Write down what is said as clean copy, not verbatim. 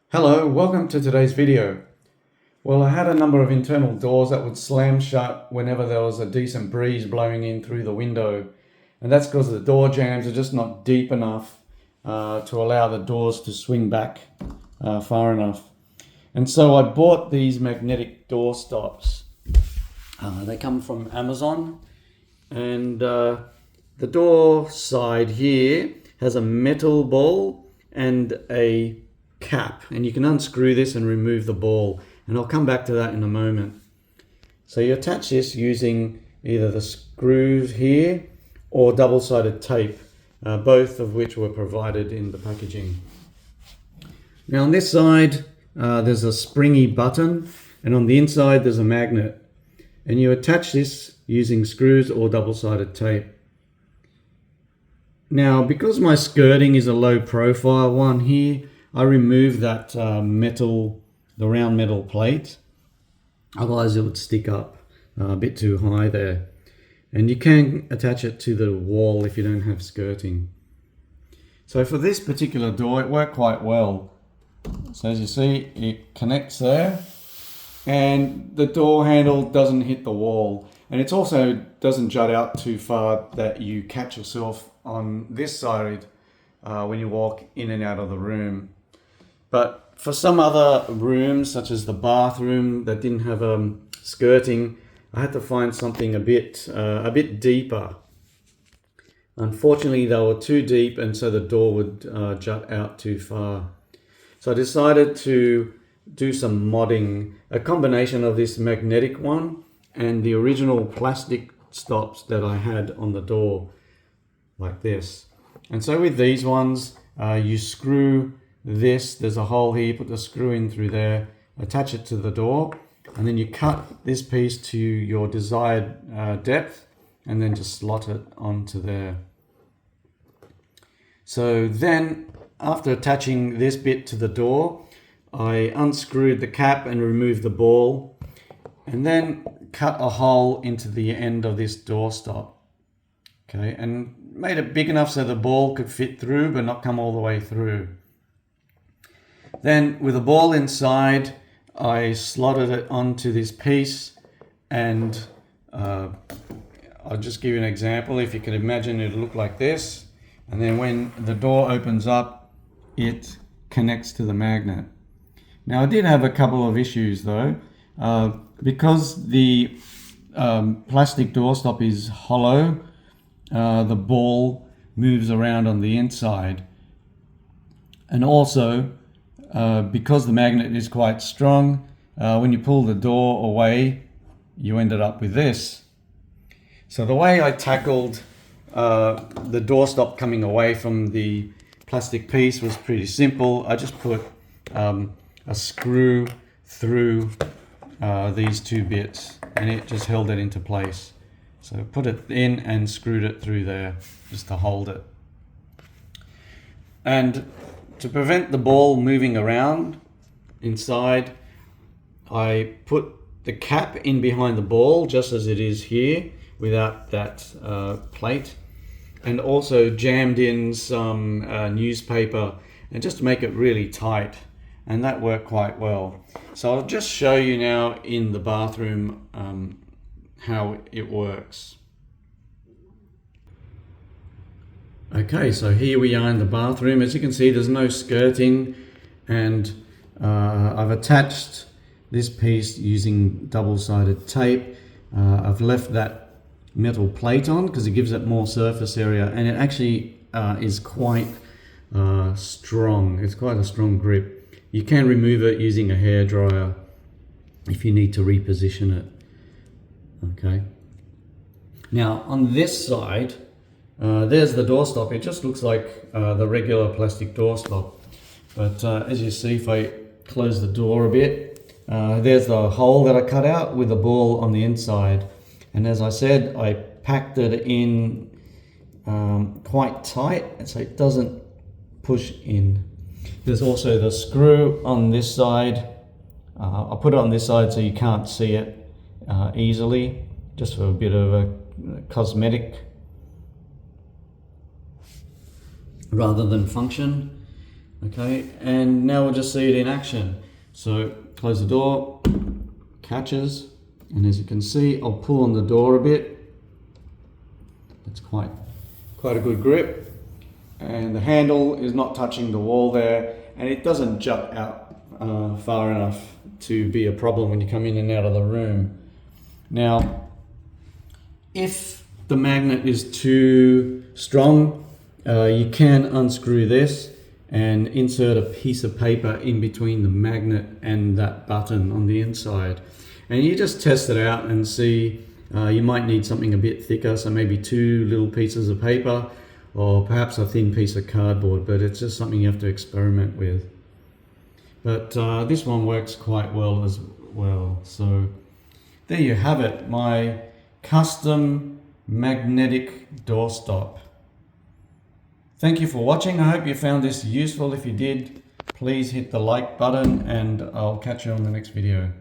Hello, welcome to today's video. Well, I had a number of internal doors that would slam shut whenever there was a decent breeze blowing in through the window. And that's because the door jambs are just not deep enough to allow the doors to swing back far enough. And so I bought these magnetic door stops. They come from Amazon, and the door side here has a metal ball and a cap, and you can unscrew this and remove the ball, and I'll come back to that in a moment. So you attach this using either the screws here or double-sided tape, both of which were provided in the packaging. Now on this side there's a springy button, and on the inside there's a magnet, and you attach this using screws or double-sided tape. Now, because my skirting is a low profile one here, I removed that the round metal plate, otherwise it would stick up a bit too high there. And you can attach it to the wall if you don't have skirting. So for this particular door, it worked quite well. So as you see, it connects there, and the door handle doesn't hit the wall, and it also doesn't jut out too far that you catch yourself on this side when you walk in and out of the room. But for some other rooms, such as the bathroom that didn't have skirting, I had to find something a bit deeper. Unfortunately, they were too deep, and so the door would jut out too far. So I decided to do some modding, a combination of this magnetic one and the original plastic stops that I had on the door, like this. And so with these ones, you screw this, there's a hole here, put the screw in through there, attach it to the door, and then you cut this piece to your desired depth, and then just slot it onto there. So then, after attaching this bit to the door, I unscrewed the cap and removed the ball, and then cut a hole into the end of this door stop. Okay, and made it big enough so the ball could fit through but not come all the way through. Then with the ball inside, I slotted it onto this piece, and I'll just give you an example. If you can imagine, it look like this, and then when the door opens up, it connects to the magnet. Now I did have a couple of issues though, because the plastic doorstop is hollow. The ball moves around on the inside, and also because the magnet is quite strong, when you pull the door away, you ended up with this. So the way I tackled the doorstop coming away from the plastic piece was pretty simple. I just put a screw through these two bits, and it just held it into place. So put it in and screwed it through there just to hold it. And to prevent the ball moving around inside, I put the cap in behind the ball just as it is here without that plate, and also jammed in some newspaper, and just to make it really tight, and that worked quite well. So I'll just show you now in the bathroom how it works. Okay, so here we are in the bathroom. As you can see, there's no skirting, and I've attached this piece using double-sided tape. I've left that metal plate on because it gives it more surface area, and it actually is quite strong. It's quite a strong grip. You can remove it using a hairdryer if you need to reposition it. Okay. Now on this side, there's the doorstop. It just looks like the regular plastic doorstop, but as you see, if I close the door a bit, there's the hole that I cut out with the ball on the inside, and as I said, I packed it in quite tight so it doesn't push in. There's also the screw on this side. I'll put it on this side so you can't see it easily, just for a bit of a cosmetic rather than function. Okay, and now we'll just see it in action. So close the door, catches, and as you can see, I'll pull on the door a bit. That's quite a good grip, and the handle is not touching the wall there, and it doesn't jut out far enough to be a problem when you come in and out of the room. Now, if the magnet is too strong, you can unscrew this and insert a piece of paper in between the magnet and that button on the inside. And you just test it out and see, you might need something a bit thicker, so maybe 2 little pieces of paper or perhaps a thin piece of cardboard, but it's just something you have to experiment with. But this one works quite well as well. So there you have it, my custom magnetic doorstop. Thank you for watching. I hope you found this useful. If you did, please hit the like button, and I'll catch you on the next video.